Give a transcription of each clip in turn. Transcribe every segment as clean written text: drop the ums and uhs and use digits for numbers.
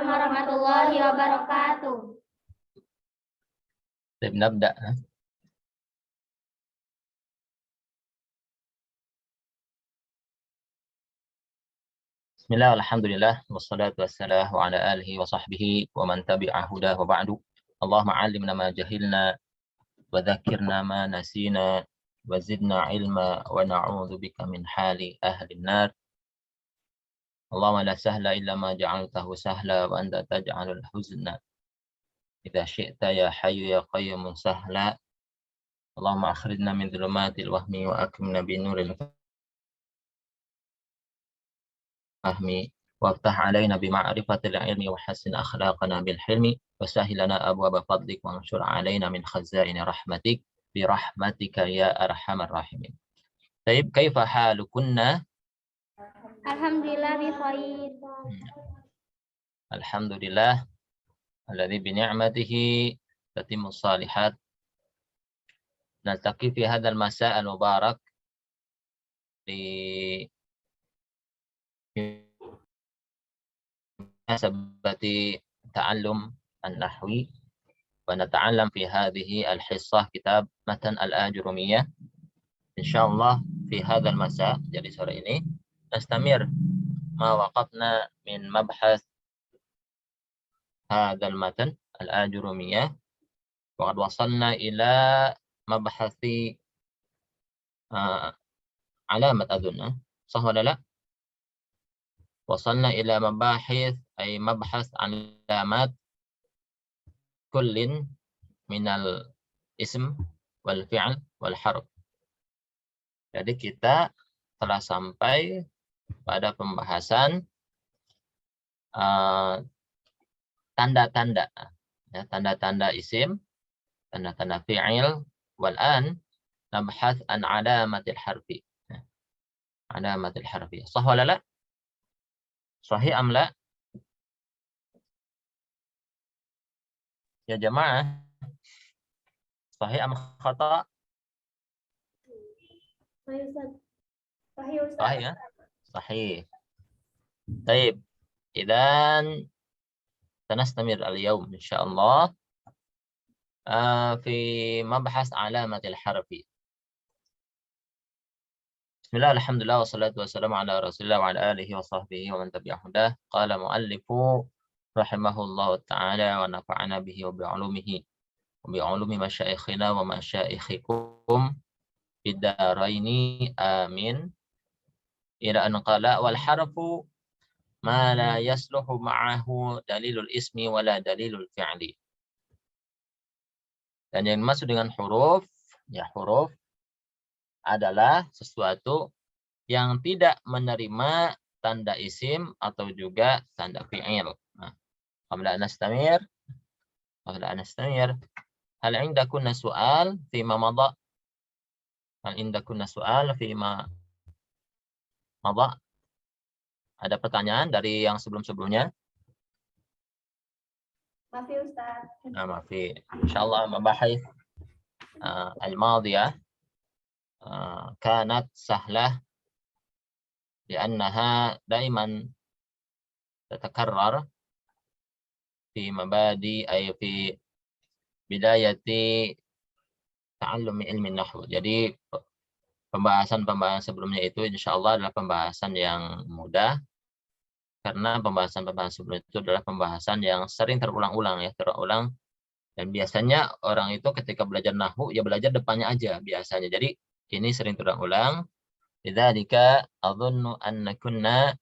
warahmatullahi wabarakatuh. نبدأ. بسم الله والحمد لله والصلاة والسلام على آله وصحبه ومن تبع هداه وبعد. اللهم علمنا ما جهلنا وذكرنا ما نسينا وزدنا علما ونعوذ بك من حال أهل النار. اللهم لا سهل إلا ما جعلته سهلا وأنت تجعل الحزن إذا شئت يا حي يا قيوم سهلا. اللهم أخرجنا من ظلمات الوهم وأكرمنا بنور الفهم وافتح علينا بمعرفة العلم وحسن أخلاقنا بالحلم وسهل لنا أبواب فضلك وانشر علينا من خزائن رحمتك برحمتك يا أرحم الراحمين. طيب كيف حالكن؟ Alhamdulillah bikhair. Alhamdulillah alladzi bi ni'matihi tatimmu shalihat. Naltaqi fi hadzal masa' al-mubarak di munasabati ta'allum an-nahwi wa nata'allam fi hadhihi al-hissah kitab matan al-ajrumiyah. Insyaallah fi hadzal masa', jadi sore ini nastamir ma waqafna min mabhath hadzal matan al-ajrumiyah wa qad wasalna ila mabhathi alamat adunna sah wala la. Wasalna ila mabahith ay mabhath alamat kullin minal ism wal fi'l wal harf. Jadi kita telah sampai pada pembahasan tanda-tanda, ya, tanda-tanda isim, tanda-tanda fi'il. Wal an nabhath an alamatil harfi, alamatil harfi. Sah wala la? Sahih am la? Ya jamaah, sahih am khata? Sahih ya? Sahih. Baik. Idan sanastamir al-yawm insyaallah fi mabhas alamatil harfi. Bismillah, alhamdulillah, wassalatu wassalamu ala rasulillah wa ala alihi wa sahbihi wa man tabi'ahu dah. Qala muallifu rahimahullahu ta'ala wa nafa'ana bihi wa bi'ulumihi wa bi'ulumi masyaikhina wa masyaikhikum bidaraini amin. Ila an qala wal harfu ma la yasluhu ma'ahu dalilul ismi wala dalilul fi'li. Dan yang dimaksud dengan huruf, ya huruf adalah sesuatu yang tidak menerima tanda isim atau juga tanda fi'il. Nah, qabla an nastamir, hal indakunna su'al fi ma madha? Hal indakunna su'al fi ma madha? Ada pertanyaan dari yang sebelum-sebelumnya? Mafi Ustaz. Nah, mafi. Insyaallah mabahith al-madiyah kanat sahlah li'annaha daiman tatakarrar fi mabadi ay fi bidayati ta'allumi ilmi nahwu. Jadi pembahasan-pembahasan sebelumnya itu insyaallah adalah pembahasan yang mudah, karena pembahasan-pembahasan sebelumnya itu adalah pembahasan yang sering terulang-ulang, ya, terulang. Dan biasanya orang itu ketika belajar nahwu ya belajar depannya aja biasanya. Jadi ini sering terulang-ulang. Lidzalika adhunnu annakunna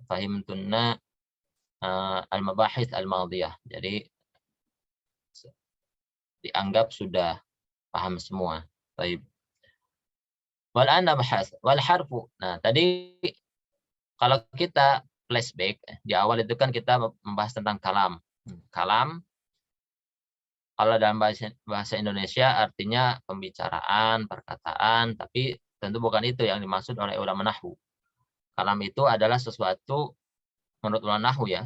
fahimtunna al-mabahith al-madiyah. Jadi dianggap sudah paham semua. Baik. Wal ana bahas wal harfu. Nah, tadi kalau kita flashback di awal itu kan kita membahas tentang kalam. Kalam kalau dalam bahasa Indonesia artinya pembicaraan, perkataan, tapi tentu bukan itu yang dimaksud oleh ulama nahwu. Kalam itu adalah sesuatu menurut ulama nahwu, ya,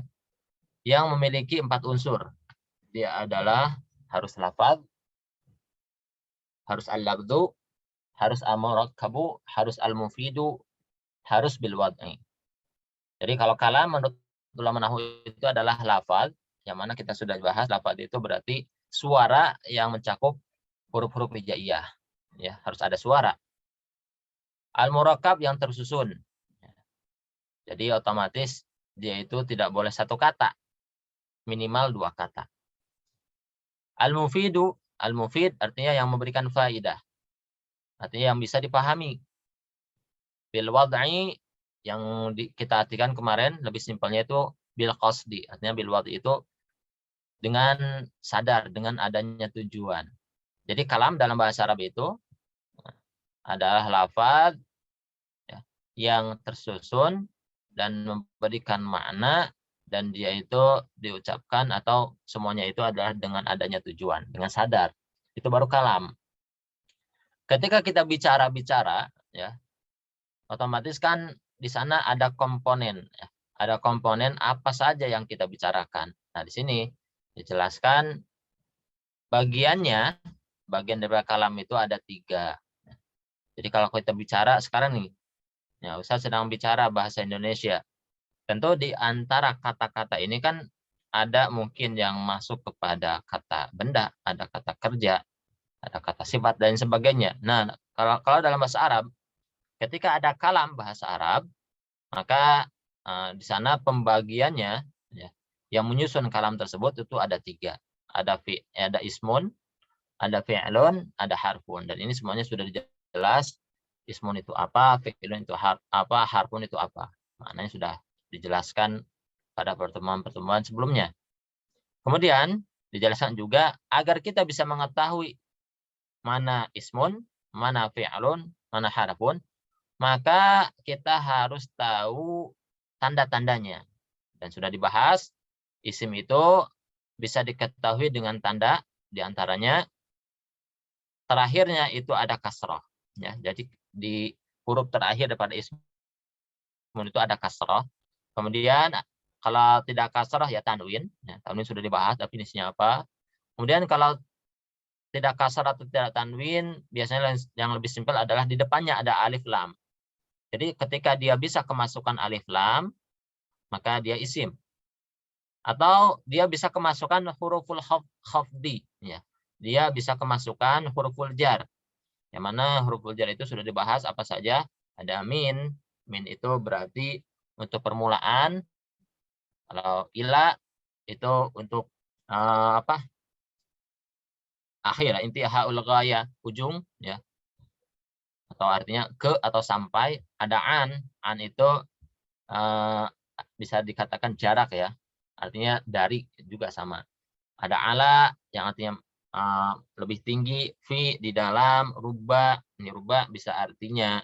yang memiliki 4 unsur. Dia adalah harus lafaz, harus al-lafzu, harus al-murakkabu, harus al-mufidu, harus bil wad'i. Jadi kalau kalam menurut ulama nahwu itu adalah lafaz, yang mana kita sudah bahas lafaz itu berarti suara yang mencakup huruf-huruf hijaiyah. Ya, harus ada suara. Al-murakkab yang tersusun. Jadi otomatis dia itu tidak boleh satu kata, minimal dua kata. Al-mufidu, al-mufid artinya yang memberikan faidah. Artinya yang bisa dipahami. Bil wad'i yang kita artikan kemarin lebih simpelnya itu bil qasdi. Artinya bil wad'i itu dengan sadar, dengan adanya tujuan. Jadi kalam dalam bahasa Arab itu adalah lafaz ya, yang tersusun dan memberikan makna, dan dia itu diucapkan atau semuanya itu adalah dengan adanya tujuan, dengan sadar. Itu baru kalam. Ketika kita bicara-bicara, ya, otomatis kan di sana ada komponen. Ya. Ada komponen apa saja yang kita bicarakan. Nah, di sini dijelaskan bagiannya, bagian dari kalam itu ada 3. Jadi kalau kita bicara sekarang nih, ya, Ustaz sedang bicara bahasa Indonesia. Tentu di antara kata-kata ini kan ada mungkin yang masuk kepada kata benda, ada kata kerja, ada kata sifat dan sebagainya. Nah, kalau dalam bahasa Arab, ketika ada kalam bahasa Arab, maka di sana pembagiannya ya, yang menyusun kalam tersebut itu ada 3. Ada ismun, ada fi'lun, ada harfun. Dan ini semuanya sudah jelas. Ismun itu apa, fi'lun itu apa, harfun itu apa. Maknanya sudah dijelaskan pada pertemuan-pertemuan sebelumnya. Kemudian dijelaskan juga agar kita bisa mengetahui mana ismun, mana fi'lun, mana harfun, maka kita harus tahu tanda-tandanya. Dan sudah dibahas, isim itu bisa diketahui dengan tanda, diantaranya terakhirnya itu ada kasroh. Ya, jadi di huruf terakhir daripada ismun itu ada kasroh. Kemudian kalau tidak kasroh ya tanwin. Ya, tanwin sudah dibahas definisinya apa. Kemudian kalau tidak kasroh atau tidak tanwin, biasanya yang lebih simpel adalah di depannya ada alif lam. Jadi ketika dia bisa kemasukan alif lam, maka dia isim. Atau dia bisa kemasukan huruful khafdi. Ya. Dia bisa kemasukan huruful jar. Yang mana huruful jar itu sudah dibahas apa saja. Ada min. Min itu berarti untuk permulaan. Kalau ila itu untuk apa? Akhir, intihaul ghaya, ujung ya. Atau artinya ke atau sampai. Ada an itu bisa dikatakan jarak ya. Artinya dari juga sama. Ada ala yang artinya lebih tinggi, fi di dalam, ruba. Ini ruba bisa artinya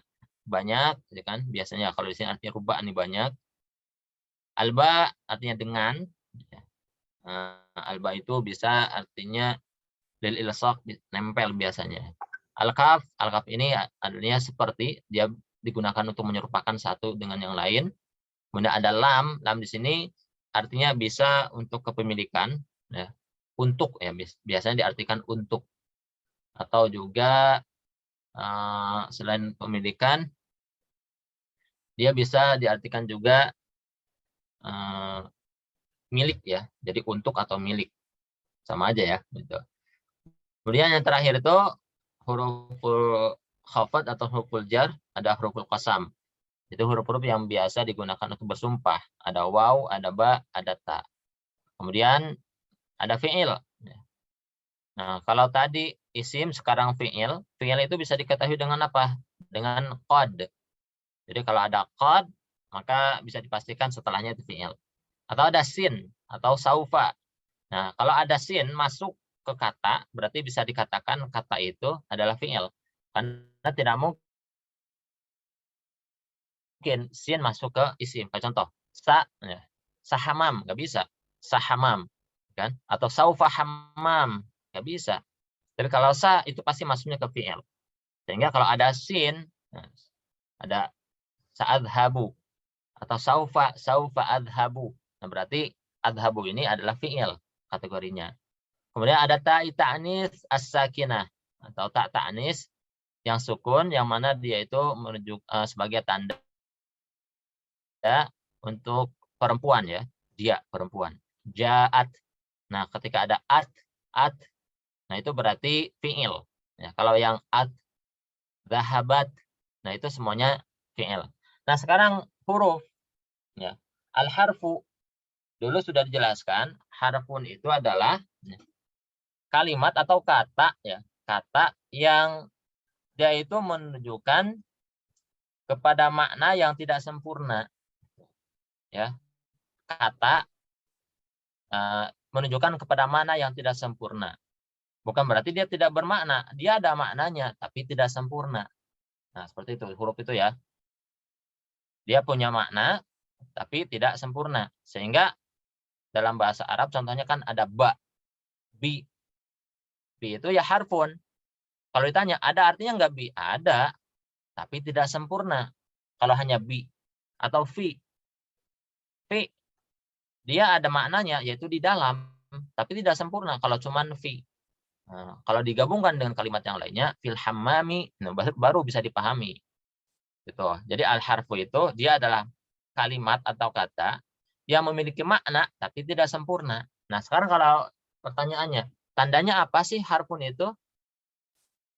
banyak, ya kan? Biasanya kalau di sini artinya ruba ini banyak. Alba artinya dengan. Alba itu bisa artinya lil ilsaq, nempel biasanya. Al-kaf ini artinya seperti, dia digunakan untuk menyerupakan satu dengan yang lain. Kemudian ada lam di sini artinya bisa untuk kepemilikan, ya. Untuk ya biasanya diartikan untuk, atau juga selain pemilikan dia bisa diartikan juga milik ya. Jadi untuk atau milik sama aja ya gitu. Kemudian yang terakhir itu huruful khafad atau huruful jar, ada huruful qasam. Itu huruf-huruf yang biasa digunakan untuk bersumpah. Ada waw, ada ba, ada ta. Kemudian ada fi'il. Nah, kalau tadi isim, sekarang fi'il. Fi'il itu bisa diketahui dengan apa? Dengan qad. Jadi kalau ada qad, maka bisa dipastikan setelahnya itu fi'il. Atau ada sin, atau saufa. Nah, kalau ada sin masuk ke kata, berarti bisa dikatakan kata itu adalah fi'il. Karena tidak mungkin sin masuk ke isim. Contoh, ya, sahamam, nggak bisa. Sahamam, kan? Atau saufa hamam, nggak bisa. Tapi kalau sa itu pasti masuknya ke fi'il. Sehingga kalau ada sin, ada sa'adhabu atau saufa adhabu. Nah, berarti adhabu ini adalah fi'il kategorinya. Kemudian ada ta'i ta'nis as-sakinah atau ta' ta'nis yang sukun, yang mana dia itu menunjuk sebagai tanda untuk perempuan ya. Dia perempuan. Ja'at. Nah, ketika ada at, nah itu berarti fi'il. Ya, kalau yang at, zahabat, nah itu semuanya fi'il. Nah, sekarang huruf. Ya. Al-harfu. Dulu sudah dijelaskan, harfun itu adalah kalimat atau kata ya, kata yang dia itu menunjukkan kepada makna yang tidak sempurna. Ya, kata menunjukkan kepada makna yang tidak sempurna. Bukan berarti dia tidak bermakna, dia ada maknanya tapi tidak sempurna. Nah, seperti itu huruf itu ya. Dia punya makna tapi tidak sempurna. Sehingga dalam bahasa Arab contohnya kan ada ba, bi. Bi itu ya harfun. Kalau ditanya ada artinya enggak bi? Ada, tapi tidak sempurna. Kalau hanya bi atau fi, dia ada maknanya yaitu di dalam, tapi tidak sempurna kalau cuman fi. Nah, kalau digabungkan dengan kalimat yang lainnya, fil hammami, nah, baru bisa dipahami. Gitu. Jadi al-harfu itu dia adalah kalimat atau kata yang memiliki makna tapi tidak sempurna. Nah, sekarang kalau pertanyaannya, tandanya apa sih harfun itu?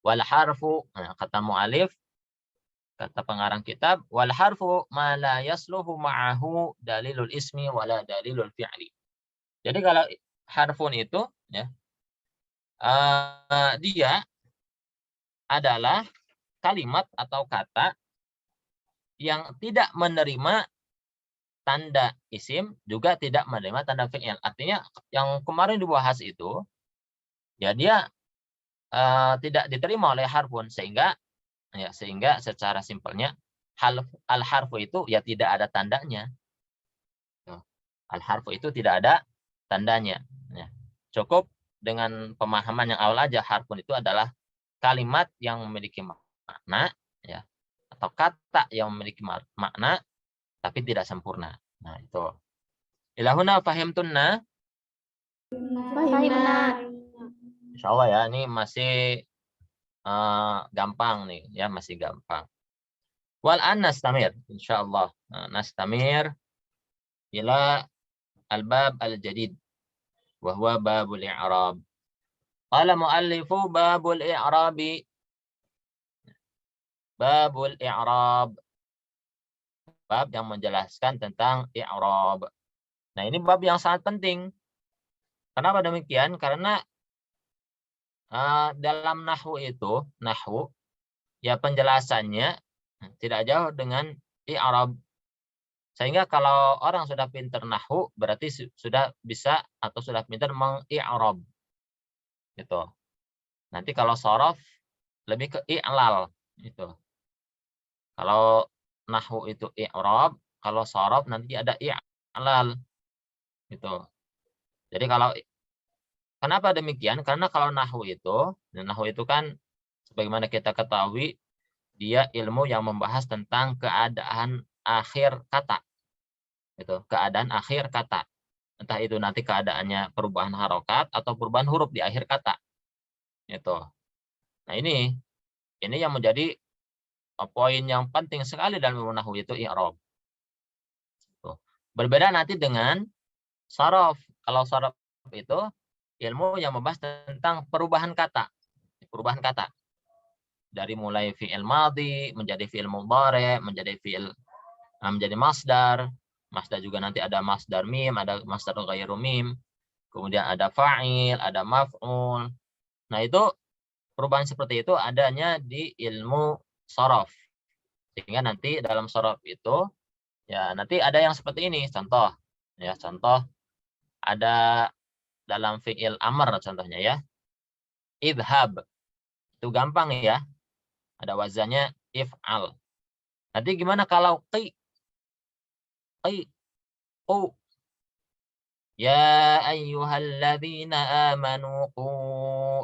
Wal harfu, nah, kata mu'alif, kata pengarang kitab, wal harfu ma la yasluhu ma'ahu dalilul ismi wala dalilul fi'li. Jadi kalau harfun itu ya, dia adalah kalimat atau kata yang tidak menerima tanda isim, juga tidak menerima tanda fi'il. Artinya yang kemarin dibahas itu, ya dia tidak diterima oleh harfun, sehingga secara simpelnya al-harfu itu ya tidak ada tandanya. Al-harfu itu tidak ada tandanya. Ya. Cukup dengan pemahaman yang awal aja, harfun itu adalah kalimat yang memiliki makna ya, atau kata yang memiliki makna tapi tidak sempurna. Nah, itu. Ilahuna fahimtunna? Fahimna. Insyaallah ya, ini masih gampang nih ya, masih gampang. Wal an nastamir insyaallah. Nastamir ila al-bab al-jadid wa huwa babul i'rab. Qala muallifu babul i'rabi. Babul i'rab. Bab yang menjelaskan tentang i'rab. Nah, ini bab yang sangat penting. Kenapa demikian? Karena dalam nahwu itu, nahwu ya penjelasannya tidak jauh dengan i'rab. Sehingga kalau orang sudah pintar nahwu berarti sudah bisa atau sudah pintar meng-i'rab. Gitu. Nanti kalau shorof lebih ke i'lal gitu. Kalau nahwu itu i'rab, kalau shorof nanti ada i'lal gitu. Jadi kalau kenapa demikian? Karena kalau nahwu itu kan sebagaimana kita ketahui dia ilmu yang membahas tentang keadaan akhir kata. Gitu, keadaan akhir kata. Entah itu nanti keadaannya perubahan harokat atau perubahan huruf di akhir kata. Gitu. Nah, ini yang menjadi poin yang penting sekali dalam ilmu nahwu itu i'rab. Berbeda nanti dengan shorof. Kalau shorof itu ilmu yang membahas tentang perubahan kata. Perubahan kata. Dari mulai fi'il madhi, menjadi fi'il mudhari, menjadi masdar. Masdar juga nanti ada masdar mim, ada masdar ghairu mim. Kemudian ada fa'il, ada maf'ul. Nah, itu perubahan seperti itu adanya di ilmu shorof. Sehingga nanti dalam shorof itu ya nanti ada yang seperti ini. Contoh ada dalam fi'il amr contohnya ya. Idhab. Itu gampang ya. Ada wazannya if'al. Nanti gimana kalau qi? Qu. Ya ayyuhalladzina amanu qu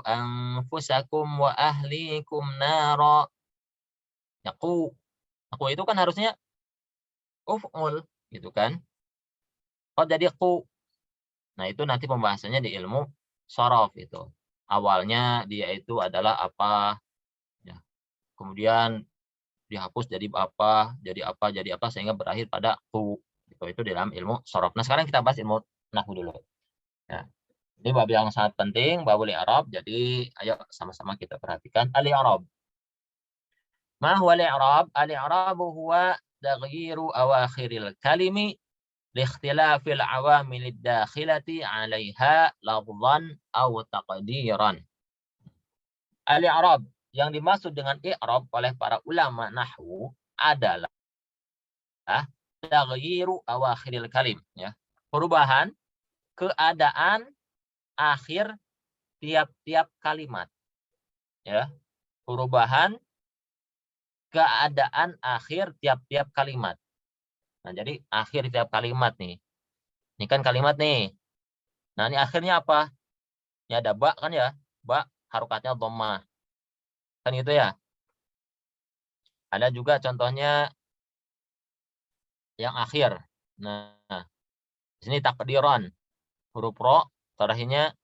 anfusakum wa ahlikum nara. Ya qu. Qu itu kan harusnya uf'ul gitu kan. Oh, jadi qu. Nah, itu nanti pembahasannya di ilmu shorof itu. Awalnya dia itu adalah apa? Ya. kemudian dihapus jadi apa, sehingga berakhir pada ku. Itu dalam ilmu sorof. Nah, sekarang kita bahas ilmu nahwu dulu. Ya. Ini bab yang sangat penting, babul i'rab. Jadi, ayo sama-sama kita perhatikan al-i'rab. Ma huwa al-i'rab? Al-i'rab huwa taghyiru awakhiril kalimi liikhtilafil awamilid dakhilati 'alaiha lafdhan aw taqdiran. Al-i'rab yang dimaksud dengan i'rab oleh para ulama nahwu adalah taghyiru awakhiril kalim, ya. Perubahan keadaan akhir tiap-tiap kalimat, ya. Perubahan keadaan akhir tiap-tiap kalimat. Nah, jadi akhir tiap kalimat nih. Ini kan kalimat nih. Nah, ini akhirnya apa? Ini ada ba kan ya? Ba harokatnya dhammah. Kan gitu ya? Ada juga contohnya yang akhir. Nah, di sini takdiran. Huruf ro terakhirnya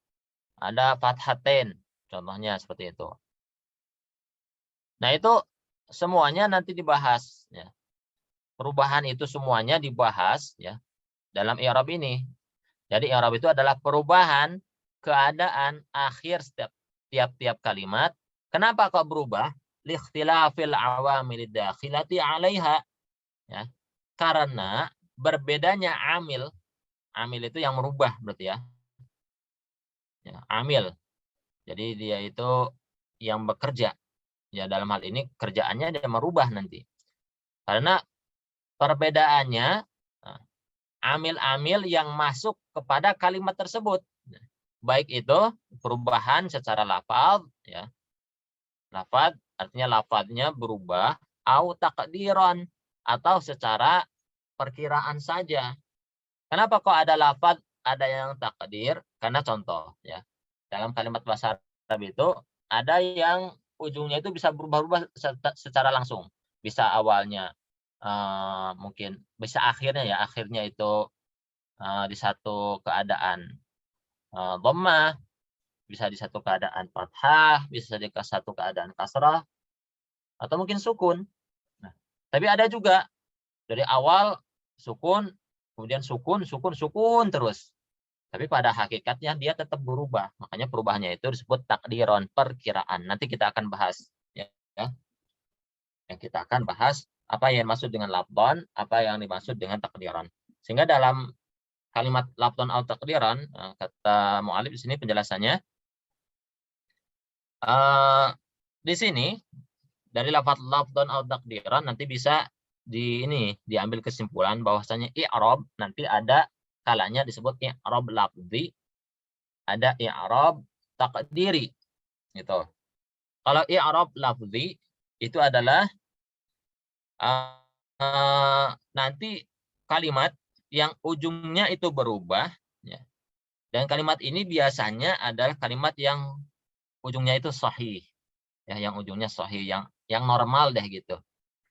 ada fathatain. Contohnya seperti itu. Nah, itu semuanya nanti dibahas, ya. Perubahan itu semuanya dibahas, ya, dalam i'rab ini. Jadi i'rab itu adalah perubahan keadaan akhir setiap tiap-tiap kalimat. Kenapa kok berubah? Liikhtilafil awamilid dakhilati 'alaiha, ya. Karena berbedanya amil. Amil itu yang merubah berarti, ya. Ya, amil. Jadi dia itu yang bekerja. Ya, dalam hal ini kerjaannya dia merubah nanti. Karena perbedaannya amil-amil yang masuk kepada kalimat tersebut. Baik itu perubahan secara lafaz, ya. Lafaz artinya lafaznya berubah, au taqdiran, atau secara perkiraan saja. Kenapa kok ada lafaz, ada yang takdir? Karena contoh, ya. Dalam kalimat bahasa Arab itu ada yang ujungnya itu bisa berubah-ubah secara langsung. Bisa awalnya mungkin bisa akhirnya, ya, akhirnya itu di satu keadaan dhammah, bisa di satu keadaan fathah, bisa di satu keadaan kasrah, atau mungkin sukun. Nah, tapi ada juga dari awal sukun, kemudian sukun terus. Tapi pada hakikatnya dia tetap berubah. Makanya perubahannya itu disebut takdiron, perkiraan. Nanti kita akan bahas, ya. Yang kita akan bahas apa yang dimaksud dengan lafdhan, apa yang dimaksud dengan takdiran. Sehingga dalam kalimat lafdhan atau takdiran, kata mu'alif di sini penjelasannya, di sini dari lafdhan atau takdiran nanti bisa diambil kesimpulan bahwasanya i'rab nanti ada kalanya disebut i'rab lafzi, ada i'rab takdiri, gitu. Kalau i'rab lafzi itu adalah nanti kalimat yang ujungnya itu berubah, ya. Dan kalimat ini biasanya adalah kalimat yang ujungnya itu sahih, ya, yang ujungnya sahih, yang normal deh gitu.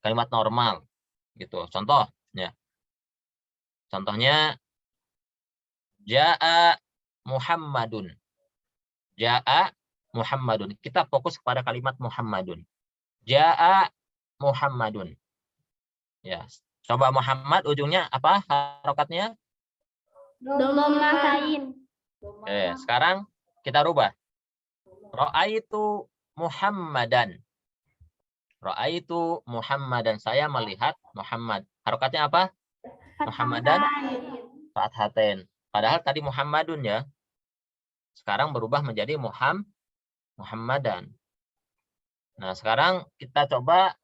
Kalimat normal gitu. Contoh, ya. Contohnya jaa Muhammadun. Jaa Muhammadun. Kita fokus kepada kalimat Muhammadun. Jaa Muhammadun. Ya, coba Muhammad ujungnya apa harokatnya? Dhammah. Sekarang kita rubah. Ra'aitu Muhammadan. Ra'aitu Muhammadan. Saya melihat Muhammad. Harokatnya apa? Muhammadan fathatain. Padahal tadi Muhammadun, ya. Sekarang berubah menjadi Muhammadan. Nah, sekarang kita coba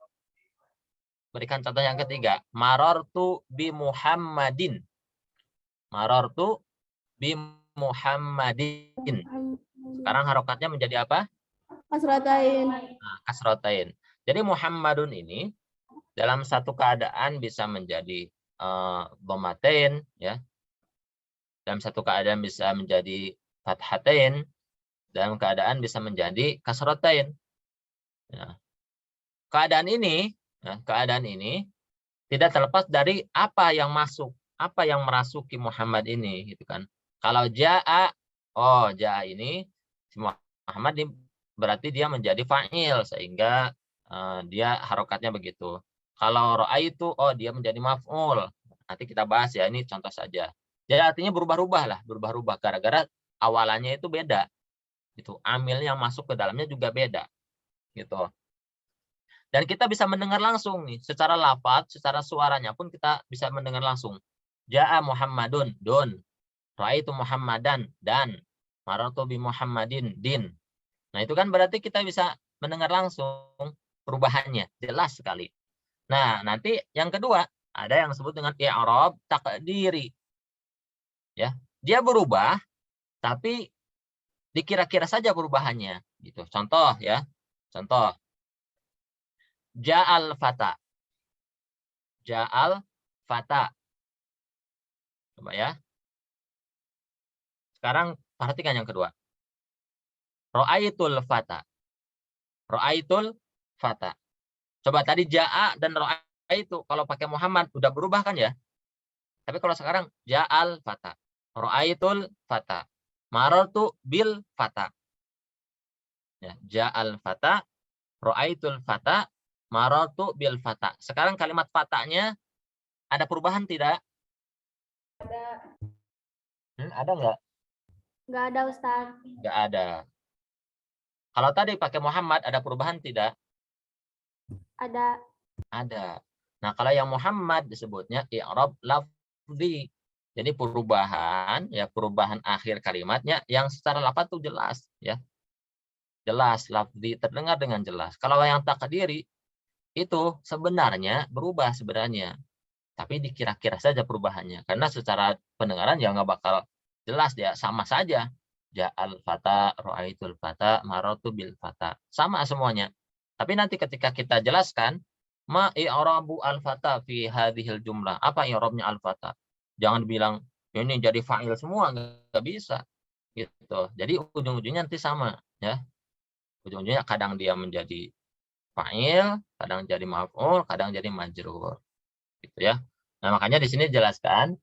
berikan contoh yang ketiga. Marartu bi Muhammadin. Marartu bi Muhammadin. Sekarang harokatnya menjadi apa? Kasratain. Nah, kasratain. Jadi Muhammadun ini dalam satu keadaan bisa menjadi dhammatain, ya. Dalam satu keadaan bisa menjadi fathatain. Dalam keadaan bisa menjadi kasratain. Ya. Keadaan ini tidak terlepas dari apa yang masuk, apa yang merasuki Muhammad ini, gitu kan. Kalau jaa, jaa ini si Muhammad ini berarti dia menjadi fa'il, sehingga dia harokatnya begitu. Kalau ra'aitu, oh dia menjadi maf'ul. Nanti kita bahas ya, ini contoh saja. Jadi artinya berubah-ubah lah, berubah-ubah gara-gara awalannya itu beda. Itu amil yang masuk ke dalamnya juga beda. Gitu. Dan kita bisa mendengar langsung nih, secara lafaz, secara suaranya pun kita bisa mendengar langsung. Ja'a Muhammadun, dun. Ra'aitu Muhammadan, dan. Marartu bi Muhammadin, din. Nah, itu kan berarti kita bisa mendengar langsung perubahannya, jelas sekali. Nah, nanti yang kedua, ada yang disebut dengan i'rab taqdiri. Ya, dia berubah tapi dikira-kira saja perubahannya gitu. Contoh ya. Contoh. Ja'al fata. Ja'al fata. Coba ya. Sekarang perhatikan yang kedua. Ra'aitul fata. Ra'aitul fata. Coba tadi ja'a dan ra'aitu kalau pakai Muhammad udah berubah kan ya? Tapi kalau sekarang ja'al fata. Ra'aitul fata. Marartu bil fata. Ya, ja'al fata, ra'aitul fata, marartu bil fata. Sekarang kalimat fatanya ada perubahan tidak? Ada nggak? Nggak ada, Ustaz. Nggak ada. Kalau tadi pakai Muhammad ada perubahan tidak? Ada. Ada. Nah, kalau yang Muhammad disebutnya i'rab lafzi. Jadi perubahan ya, perubahan akhir kalimatnya yang secara lafaz itu jelas ya. Jelas lafzi, terdengar dengan jelas. Kalau yang takdiri itu sebenarnya berubah sebenarnya. Tapi dikira-kira saja perubahannya. Karena secara pendengaran ya nggak bakal jelas ya, sama saja. Ja'al fata, ra'aitul fata, marartu bil fata. Sama semuanya. Tapi nanti ketika kita jelaskan, ma i'rabu al-fata fi hadhil jumlah. Apa i'rabnya al-fata? Jangan bilang ini jadi fa'il semua, nggak bisa. Gitu. Jadi ujung-ujungnya nanti sama ya. Ujung-ujungnya kadang dia menjadi fa'il, kadang jadi maf'ul, kadang jadi majrur. Gitu ya. Nah, makanya di sini dijelaskan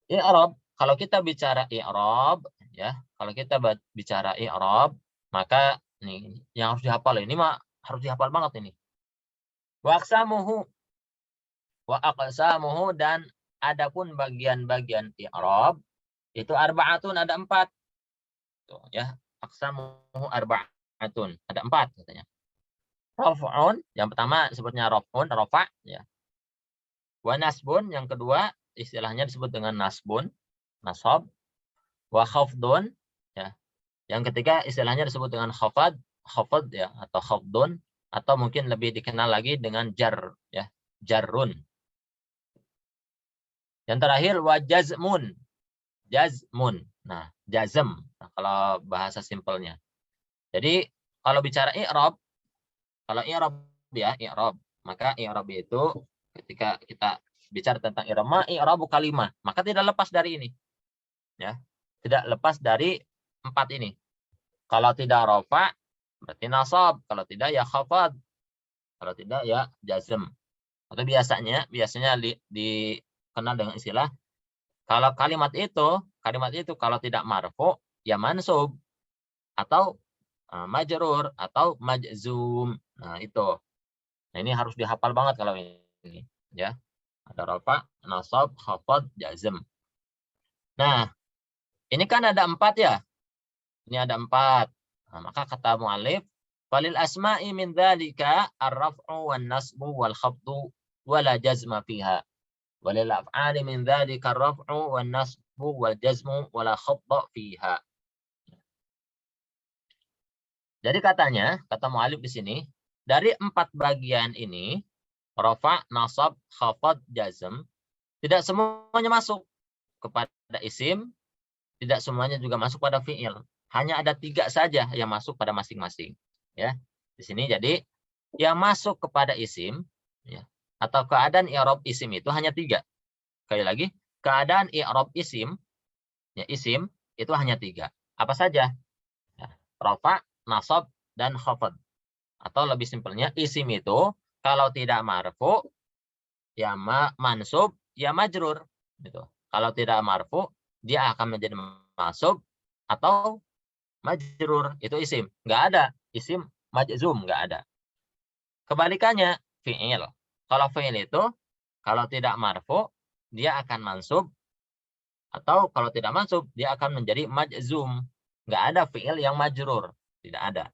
i'rab, kalau kita bicara i'rab ya, kalau kita bicara i'rab, maka nih yang harus dihafal ini mah harus dihafal banget ini. Wa aqsamuhu, wa aqsamuhu, dan adapun bagian-bagian i'rab itu arba'atun, ada 4. Tuh ya, aqsamuhu arba'atun, ada 4 katanya. Raf'un, yang pertama disebutnya raf'un, rafa' ya. Wa nasbun, yang kedua istilahnya disebut dengan nasbun, nasab. Wa khafdun ya. Yang ketiga istilahnya disebut dengan khafad, khafad ya, atau khafdun, atau mungkin lebih dikenal lagi dengan jar ya, jarrun. Yang terakhir wa jazmun. Jazmun. Nah, jazm. Nah, kalau bahasa simpelnya. Jadi kalau bicara i'rab, kalau i'rab ya, i'rab, maka i'rab itu ketika kita bicara tentang i'rab, ma i'rabu kalimah, maka tidak lepas dari ini. Ya. Tidak lepas dari 4 ini. Kalau tidak rafa, berarti nasab. Kalau tidak ya khafad. Kalau tidak ya jazm. Atau biasanya dikenal dengan istilah, kalau kalimat itu kalau tidak marfu ya mansub atau majrur atau majzum. Nah, itu. Nah, ini harus dihafal banget kalau ini ya. Ada rafa, nasab, khafad, jazm. Nah, ini kan ada 4 ya. Ini ada 4. Nah, maka kata mu'allif, falil asma'i min dzalika ar-raf'u wan nasbu wal khafdu wala jazma fiha. Walil af'ali min dzalika ar-raf'u wan nasbu wal jazmu wala khafda fiha. Jadi katanya, kata mu'allif di sini, dari 4 bagian ini, rafa', nasab, khafad, jazm, tidak semuanya masuk kepada isim, tidak semuanya juga masuk pada fi'il. Hanya ada 3 saja yang masuk pada masing-masing. Ya, di sini jadi yang masuk kepada isim, ya, atau keadaan i'rab isim itu hanya 3. Sekali lagi, keadaan i'rab isim, ya, isim itu hanya 3. Apa saja? Ya, rafa', nasab, dan khafad. Atau lebih simpelnya, isim itu kalau tidak marfu, ya mansub, ya majrur. Gitu. Kalau tidak marfu, dia akan menjadi mansub atau majrur. Itu isim. Nggak ada isim majzum, nggak ada. Kebalikannya fi'il. Kalau fi'il itu kalau tidak marfu dia akan mansub, atau kalau tidak mansub dia akan menjadi majzum. Nggak ada fi'il yang majrur, tidak ada.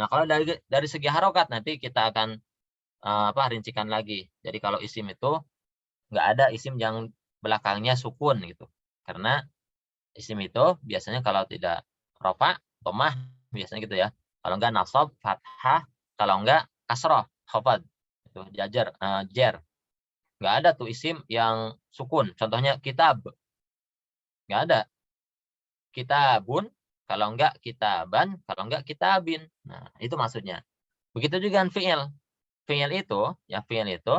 Nah, kalau dari segi harokat nanti kita akan rincikan lagi. Jadi kalau isim itu nggak ada isim yang belakangnya sukun gitu. Karena isim itu biasanya kalau tidak rofa, tomah biasanya gitu ya. Kalau enggak nasab, fathah, kalau enggak kasroh, khafad. Itu jajar, jer. Nggak ada tuh isim yang sukun. Contohnya kitab. Nggak ada. Kitabun, kalau enggak kitaban, kalau enggak kitabin. Nah, itu maksudnya. Begitu juga dengan fi'il. Fi'il itu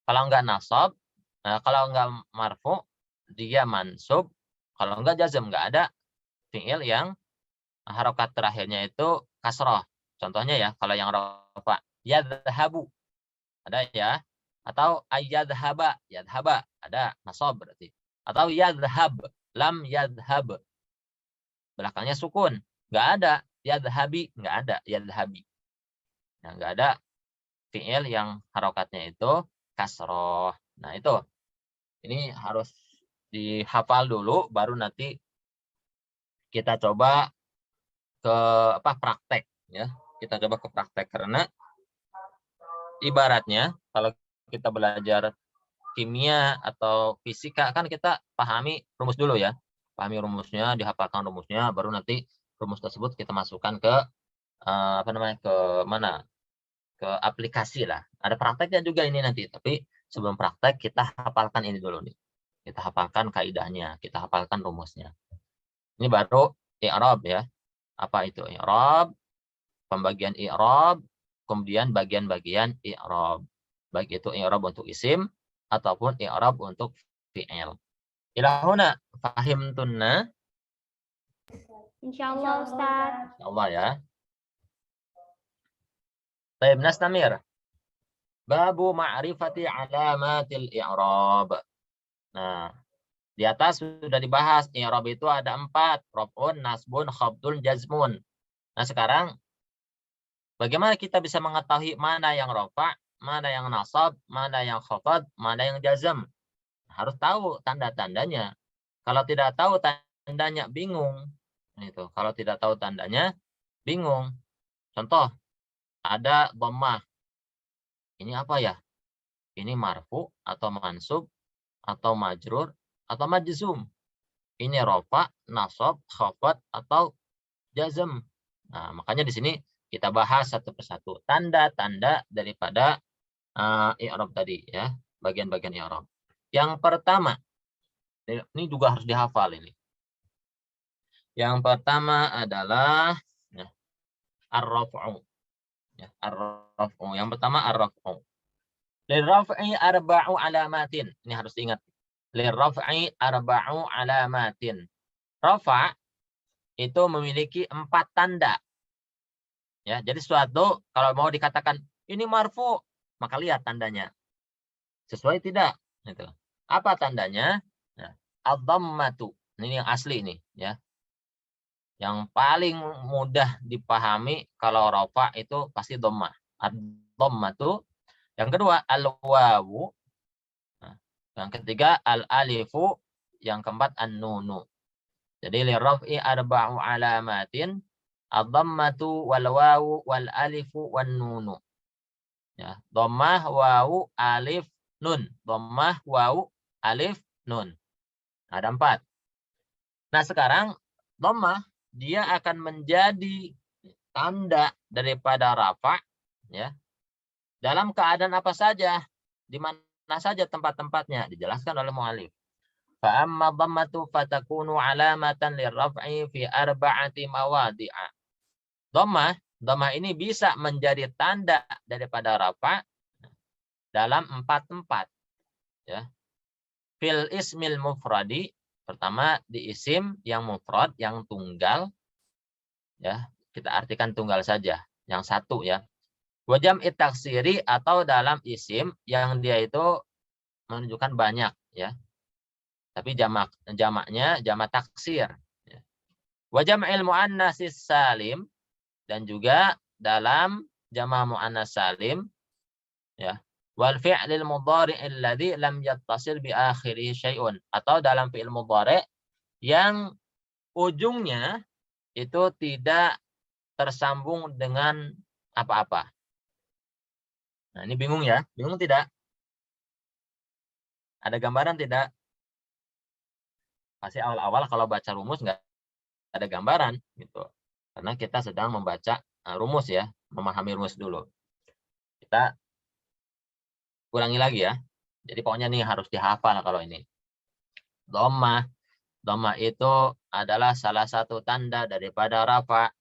kalau enggak nasab, kalau enggak marfu, dia mansub. Kalau enggak jazm, enggak ada fi'il yang harokat terakhirnya itu kasroh. Contohnya ya, kalau yang rafa, yadhabu, ada ya. Atau ayyadhaba, yadhaba, ada nasab berarti. Atau yadhab, lam yadhab, belakangnya sukun. Enggak ada. Yadhabi, enggak ada. Yadhabi. Nah, enggak ada fi'il yang harokatnya itu kasroh. Nah, itu. Ini harus dihafal dulu, baru nanti kita coba ke praktek ya. Kita coba ke praktek karena ibaratnya kalau kita belajar kimia atau fisika kan kita pahami rumus dulu ya. Pahami rumusnya, dihafalkan rumusnya, baru nanti rumus tersebut kita masukkan ke ke mana? Ke aplikasi lah. Ada prakteknya juga ini nanti, tapi sebelum praktek kita hafalkan ini dulu nih. Kita hafalkan kaidahnya, kita hafalkan rumusnya. Ini baru i'rab ya. Apa itu i'rab? Pembagian i'rab, kemudian bagian-bagian i'rab. Baik itu i'rab untuk isim ataupun i'rab untuk fi'il. Ila huna fahimtunna? Insyaallah Ustaz. Insyaallah ya. Baik, nastamir. Babu ma'rifati alamatil i'rab. Nah, di atas sudah dibahas i'rab itu ada 4, raf'un, nasbun, khafdun, jazmun. Nah, sekarang bagaimana kita bisa mengetahui mana yang rafa', mana yang nasab, mana yang khafad, mana yang jazm? Harus tahu tanda-tandanya. Kalau tidak tahu tandanya bingung. Itu. Kalau tidak tahu tandanya bingung. Contoh, ada dhammah. Ini apa ya? Ini marfu atau mansub atau majrur atau majzum. Ini rafa, nasab, khafad atau jazm. Nah, makanya di sini kita bahas satu persatu tanda-tanda daripada i'rab tadi ya, bagian-bagian i'rab. Yang pertama, ini juga harus dihafal ini. Yang pertama adalah ar-raf'u. Ya, ar-raf'u. Yang pertama ar-raf'u. Lirraf'i arba'u alamatin. Ini harus diingat. Lirraf'i arba'u alamatin. Rafa' itu memiliki 4 tanda. Ya, jadi suatu kalau mau dikatakan ini marfu, maka lihat tandanya. Sesuai tidak? Gitu. Apa tandanya? Nah, ad-dhammatu. Ini yang asli nih, ya. Yang paling mudah dipahami kalau rafa itu pasti dhammah. Ad-dhammatu. Yang kedua al-wawu. Nah, yang ketiga al-alifu, yang keempat an-nunu. Jadi li raf'i arba'u alamatin ad-dhammatu wal wawu wal alifu wan nunu. Ya, dhammah, wawu, alif, nun. Dhammah, wawu, alif, nun. Ada 4. Nah, sekarang dhammah dia akan menjadi tanda daripada rafa' ya. Dalam keadaan apa saja, di mana saja tempat-tempatnya dijelaskan oleh mu'allif. Fa amma dhammatu fatakunu alamatan lirraf'i fi arba'ati mawadi'a. Dhammah ini bisa menjadi tanda daripada rafa' dalam 4 tempat. Ya. Fil ismil mufradi, pertama di isim yang mufrad, yang tunggal. Ya, kita artikan tunggal saja, yang satu ya. Wa jam'i taksiri, atau dalam isim yang dia itu menunjukkan banyak ya. Tapi jamaknya jamak taksir. Wa jam'il muannatsis salim, dan juga dalam jama' muannas salim, ya. Wal fi'lil mudhari' alladhi lam yattasil bi akhirih syai'un, atau dalam fi'il mudhari' yang ujungnya itu tidak tersambung dengan apa-apa. Nah, ini bingung ya? Bingung tidak? Ada gambaran tidak? Pasti awal-awal kalau baca rumus nggak ada gambaran gitu. Karena kita sedang membaca rumus ya, memahami rumus dulu. Kita ulangi lagi ya. Jadi pokoknya nih harus dihafal kalau ini. Dhammah. Dhammah itu adalah salah satu tanda daripada rafa.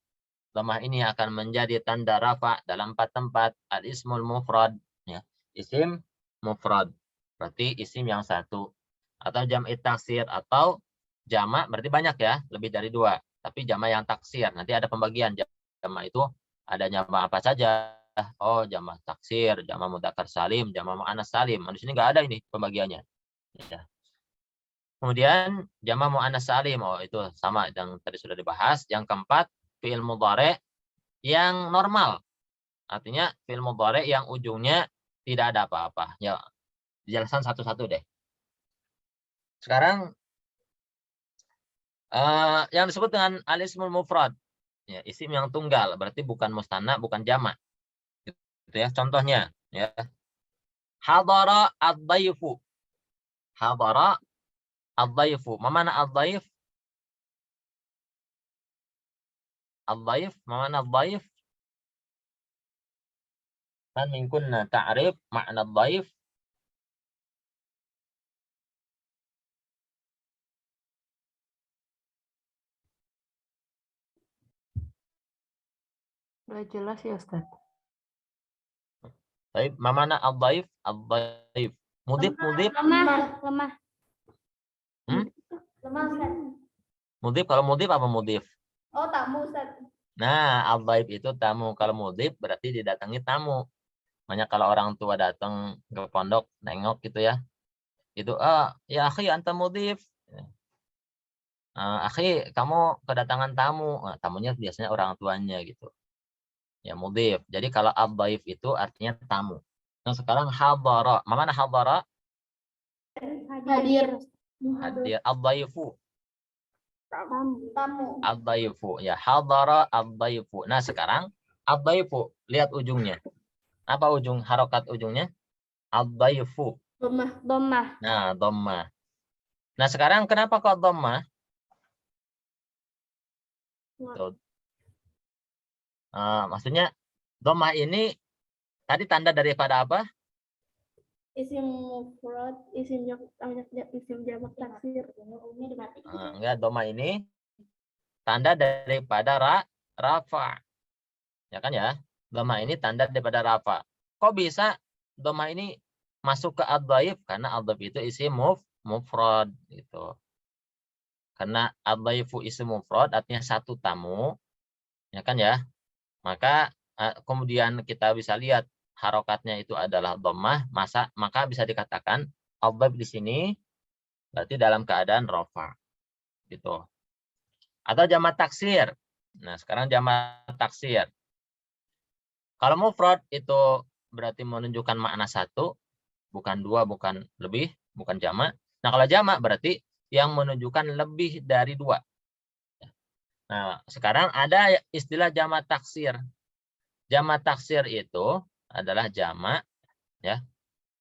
Dhammah ini akan menjadi tanda rafa dalam 4 tempat. Al-ismul mufrad. Ya. Isim mufrad. Berarti isim yang satu. Atau jam'i taksir. Atau jamak berarti banyak ya. Lebih dari 2. Tapi jamak yang taksir. Nanti ada pembagian. Jamak itu ada jamak apa saja. Oh, jamak taksir, jamak mudzakkar salim, jamak muannas salim. Di sini nggak ada ini pembagiannya. Ya. Kemudian jamak muannas salim, oh itu sama yang tadi sudah dibahas. Yang keempat, fi'il mudhari' yang normal. Artinya fi'il mudhari' yang ujungnya tidak ada apa-apa. Ya, dijelaskan satu-satu deh. Sekarang yang disebut dengan al-ismul mufrad. Ya, isim yang tunggal, berarti bukan mustanna, bukan jamak. Gitu ya, contohnya ya. Hadara ad-dhaifu. Hadara ad-dhaifu. Mana ad-dhaif? Ad-dhaif, mana ad-dhaif? Man minkunna ta'rif makna ad-dhaif? Udah jelas ya Ustaz. Baik, mana ad-dhaif? Ad-dhaif. Mudhif. Lemah. Hmm? Lemah, Ustaz. Mudhif, kalau mudhif apa mudhif? Oh, tamu, Ustaz. Nah, ad-dhaif itu tamu. Kalau mudhif berarti didatangi tamu. Makanya kalau orang tua datang ke pondok, nengok gitu ya. Itu, ya akhi, anta mudhif. Akhi, kamu kedatangan tamu. Nah, tamunya biasanya orang tuanya gitu. Ya, mudhif. Jadi kalau ad-dhaif itu artinya tamu. Nah, sekarang hadara. Mana hadara? Hadir. Hadir. Ad-dhaifu. Tamu. Ad-dhaifu. Ya, hadara ad-dhaifu. Nah, sekarang ad-dhaifu. Lihat ujungnya. Apa ujung harokat ujungnya? Ad-dhaifu. Dhammah. Nah, dhammah. Nah, sekarang kenapa kok dhammah? Tuh. Maksudnya dhammah ini tadi tanda daripada apa? Isim mufrad, isim jamak taksir. Enggak, dhammah ini tanda daripada rafa. Ya kan ya? Dhammah ini tanda daripada rafa. Kok bisa dhammah ini masuk ke ad-dhaif? Karena ad-dhaif itu isim mufrad gitu. Karena ad-dhaifu isim mufrad artinya satu tamu. Ya kan ya? Maka kemudian kita bisa lihat harokatnya itu adalah dhammah, maka bisa dikatakan ad-dhaif di sini berarti dalam keadaan rafa. Gitu. Atau jamak taksir. Nah, sekarang jamak taksir. Kalau mufrad itu berarti menunjukkan makna satu, bukan dua, bukan lebih, bukan jamak. Nah, kalau jamak berarti yang menunjukkan lebih dari dua. Nah, sekarang ada istilah jamak taksir. Jamak taksir itu adalah jamak, ya.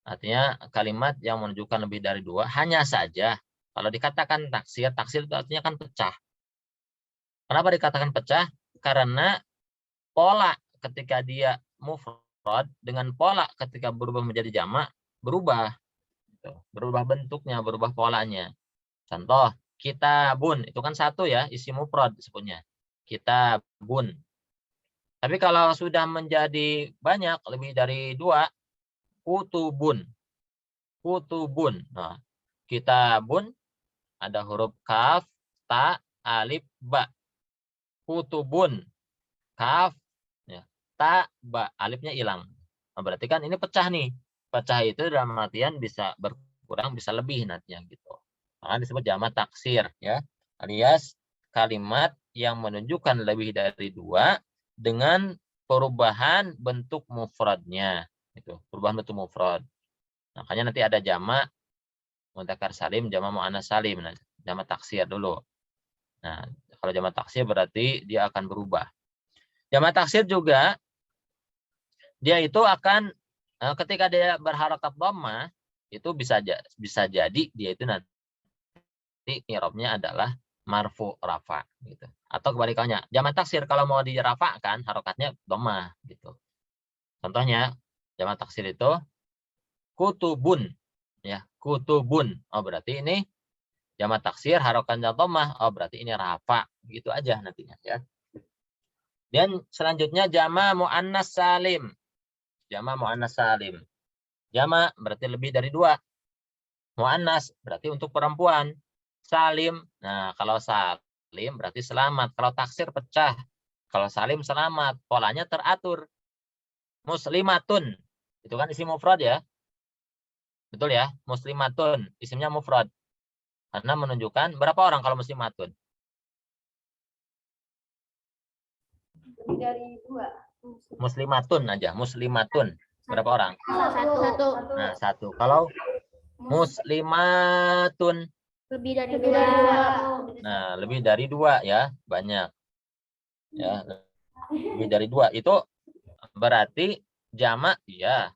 Artinya kalimat yang menunjukkan lebih dari dua. Hanya saja kalau dikatakan taksir, taksir itu artinya kan pecah. Kenapa dikatakan pecah? Karena pola ketika dia mufrad dengan pola ketika berubah menjadi jamak berubah. Berubah bentuknya, berubah polanya. Contoh, kitabun itu kan satu ya, isim mufrad disebutnya. Kitabun. Tapi kalau sudah menjadi banyak, lebih dari dua, kutubun. Kutubun. Nah, kitabun ada huruf kaf, ta, alif, ba. Kutubun. Kaf, ya, ta, ba. Alifnya hilang. Nah, berarti kan ini pecah nih. Pecah itu dalam artian bisa berkurang, bisa lebih nantinya gitu. Nah, disebut jamak taksir ya. Alias kalimat yang menunjukkan lebih dari dua dengan perubahan bentuk mufradnya. Itu, perubahan bentuk mufrad. Makanya nanti ada jamak mudzakkar salim, jamak muannas salim. Nah, jamak taksir dulu. Nah, kalau jamak taksir berarti dia akan berubah. Jamak taksir juga dia itu akan ketika dia berharakat dhammah itu bisa jadi dia itu nanti i'rabnya adalah marfu rafa gitu. Atau kebalikannya, jamak taksir kalau mau dirafa'kan harokatnya dhammah gitu. Contohnya jamak taksir itu kutubun ya, kutubun. Oh, berarti ini jamak taksir harokatnya dhammah. Oh, berarti ini rafa. Gitu aja nantinya ya. Dan selanjutnya jamak muannas salim. Jamak muannas salim. Jamak berarti lebih dari 2. Muannas berarti untuk perempuan. Salim. Nah, kalau salim berarti selamat. Kalau taksir pecah. Kalau salim selamat. Polanya teratur. Muslimatun. Itu kan isim mufrad ya. Betul ya? Muslimatun. Isimnya mufrad. Karena menunjukkan berapa orang kalau muslimatun? Lebih dari 2. Muslimatun aja. Muslimatun. Berapa orang? Satu. Nah, 1. Kalau muslimatun. Lebih dari 2. Nah, lebih dari 2 ya. Banyak. Ya, lebih dari 2. Itu berarti jamak ya.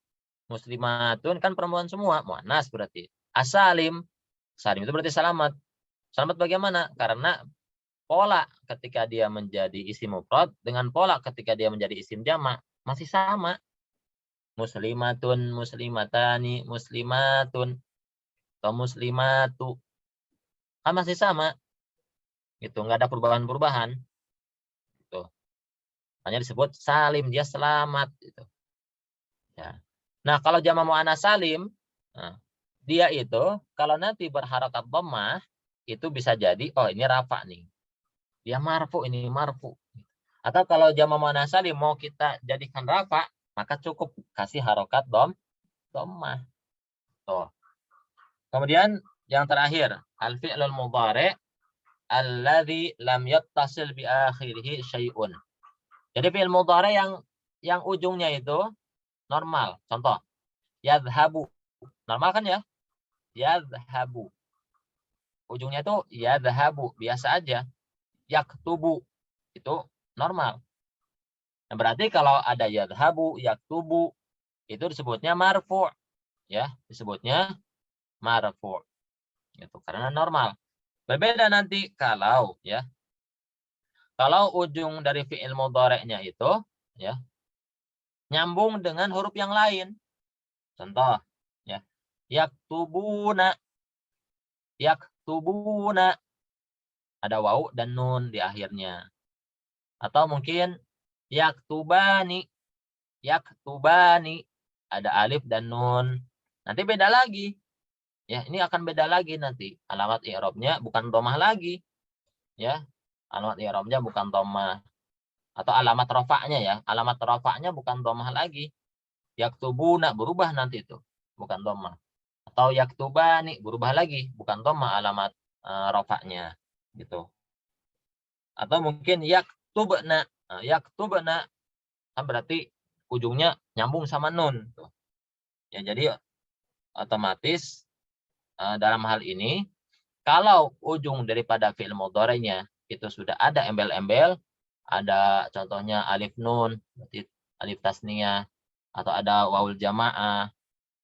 Muslimatun kan perempuan semua. Muannas berarti. Asalim. Salim itu berarti selamat. Selamat bagaimana? Karena pola ketika dia menjadi isim mufrad dengan pola ketika dia menjadi isim jamak masih sama. Muslimatun, muslimatani, muslimatun, atau muslimatu. Kan masih sama. Itu nggak ada perubahan-perubahan. Gitu. Hanya disebut salim, dia selamat gitu. Ya. Nah, kalau jamak muannas salim, nah, dia itu kalau nanti berharakat dhammah itu bisa jadi oh ini rafa nih. Dia marfu, ini marfu. Atau kalau jamak muannas salim mau kita jadikan rafa, maka cukup kasih harokat dhammah. Tuh. Kemudian yang terakhir, al-fi'lul mudhari' alladzi lam yattasil bi akhirih syai'un. Jadi fi'il mudhari' yang ujungnya itu normal. Contoh, yadhhabu. Normal kan ya? Yadhhabu. Ujungnya itu yadhhabu, biasa aja. Yaktubu itu normal. Nah, berarti kalau ada yadhhabu, yaktubu itu disebutnya marfu, ya, disebutnya marfu. Itu karena normal. Berbeda nanti kalau ya. Kalau ujung dari fi'il mudhari'nya itu ya nyambung dengan huruf yang lain. Contoh ya. Yaktubuna. Yaktubuna. Ada wawu dan nun di akhirnya. Atau mungkin yaktubani. Yaktubani. Ada alif dan nun. Nanti beda lagi. Ya, ini akan beda lagi nanti. Alamat i'rabnya bukan dhammah lagi. Ya. Alamat i'rabnya bukan dhammah. Atau alamat rafa'nya ya. Alamat rafa'nya bukan dhammah lagi. Yaktubuna berubah nanti itu. Bukan dhammah. Atau yaktubani berubah lagi. Bukan dhammah alamat rafa'nya. Gitu. Atau mungkin yaktubna. Yaktubna kan berarti ujungnya nyambung sama nun. Ya, jadi otomatis dalam hal ini kalau ujung daripada fi'il mudhari'nya itu sudah ada embel-embel, ada contohnya alif nun, berarti alif tasniyah, atau ada wawul jamaah,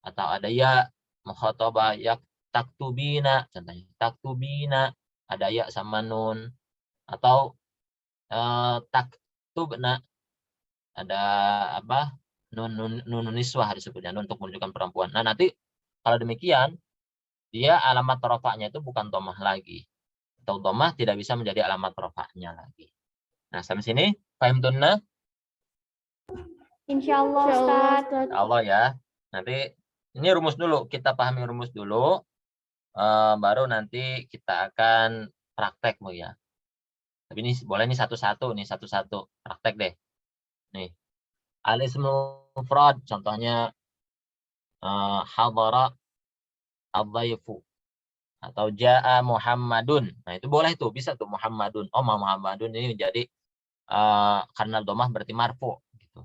atau ada ya mukhatabah ya taktubina, contohnya taktubina, ada ya sama nun, atau taktubna, ada apa? Nun niswah disebutnya, nun untuk menunjukkan perempuan. Nah, nanti kalau demikian dia alamat rafa'nya itu bukan dhammah lagi. Atau dhammah tidak bisa menjadi alamat rafa'nya lagi. Nah, sampai sini paham tunna? Insyaallah Ustaz. Allah ya. Nanti ini rumus dulu, kita pahami rumus dulu. Baru nanti kita akan praktek Bu ya. Tapi ini boleh nih satu-satu praktek deh. Nih. Al-ismul mufrad contohnya hadara ad-dhaifu atau jaa Muhammadun. Nah, itu boleh tuh, bisa tuh Muhammadun. Oh, Muhammadun ini menjadi karena dhammah berarti marfu gitu.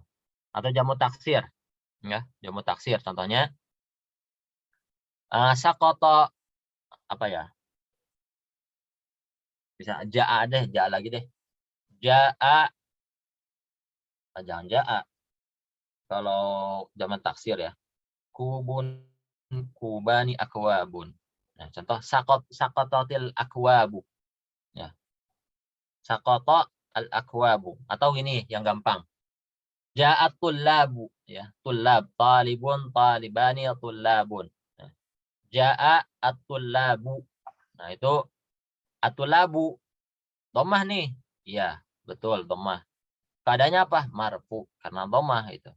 atau jamu taksir. Ya, jamu taksir contohnya sakoto apa ya? Bisa jaa deh, jaa lagi deh. Jaa, jangan jaa. Kalau jamu taksir ya. Kubun, kubani, akwabun. Nah, contoh sakototil akwabu. Ya. Sakoto al akwabu. Atau ini yang gampang. Ja'at tullabu. Ya. Tullab. Talibun, talibani, tullabun. Nah, ja'a at-tullabu. Nah, itu at-tullabu. Dhammah nih. Iya, betul, dhammah. Keadaannya apa? Marfu. Karena dhammah itu.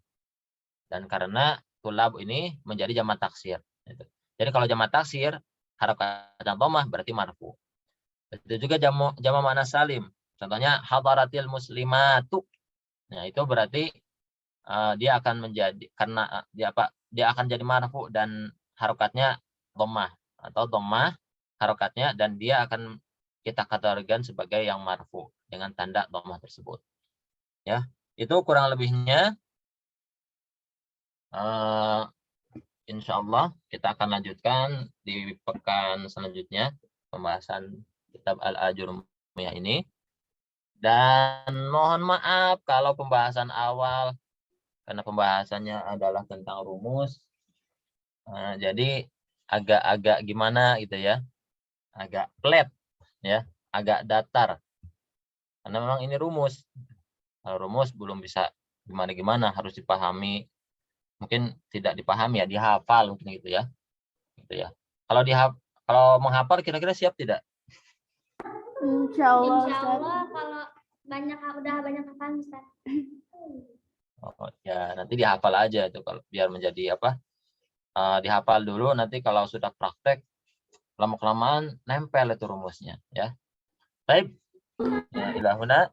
Dan karena tullab ini menjadi jamak taksir. Gitu. Jadi kalau jamak taksir, harokatnya dhammah berarti marfu. Itu juga jamak muannats salim. Contohnya hadaratil muslimatu. Nah, itu berarti dia akan menjadi karena dia akan jadi marfu dan harokatnya dhammah atau dhammah harokatnya dan dia akan kita kategorikan sebagai yang marfu dengan tanda dhammah tersebut. Ya, itu kurang lebihnya. Insyaallah kita akan lanjutkan di pekan selanjutnya pembahasan kitab Al-Ajurumiyah ini. Dan mohon maaf kalau pembahasan awal karena pembahasannya adalah tentang rumus. Jadi agak-agak gimana gitu ya. Agak flat ya, agak datar. Karena memang ini rumus. Kalau rumus belum bisa gimana-gimana, harus dipahami. Mungkin tidak dipahami ya, dihafal mungkin gitu ya. Gitu ya. Kalau menghafal kira-kira siap tidak? Insyaallah, Insyaallah kalau udah banyak hafal Ustaz. Oh, ya nanti dihafal aja itu kalau biar menjadi apa? Dihafal dulu, nanti kalau sudah praktek lama-kelamaan nempel itu rumusnya ya. Baik. Ya, ilahuna.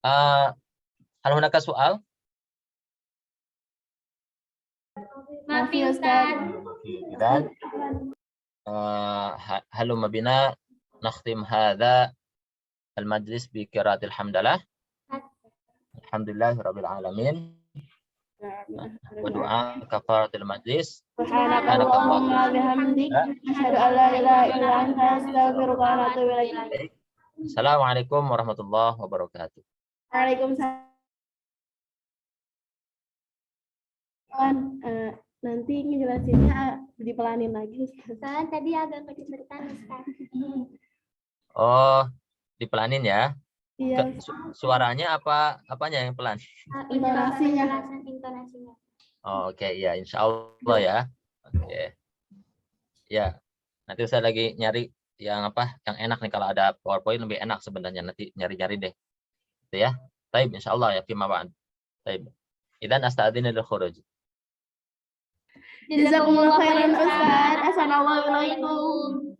Hal hunaka soal? Maaf Ustaz. Dan halumma bina nakhtim hadha al-majlis bi qiraatil hamdalah. Alhamdulillahirabbil alamin. Wa du'a kafaratil majlis. Subhanakallahumma bihamdik asyhadu an la ilaha illa anta astaghfiruka wa atubu ilaik. Assalamualaikum warahmatullahi wabarakatuh. Waalaikumsalam. Nanti ngejelasinnya dipelanin lagi. Soalnya tadi agak kecepatan Ustaz. Oh, dipelanin ya. Iya. Suaranya apanya yang pelan? Intonasinya. Intonasinya. Oh, oke, ya, insya Allah ya. Oke. Ya, nanti saya lagi nyari yang enak nih, kalau ada PowerPoint lebih enak sebenarnya, nanti nyari-nyari deh. Itu ya. Baik, insya Allah ya, fima ba'd. Baik. Idan asta'adzinu lil khuruj. Jazakumullah khairan Ustaz. Assalamualaikum.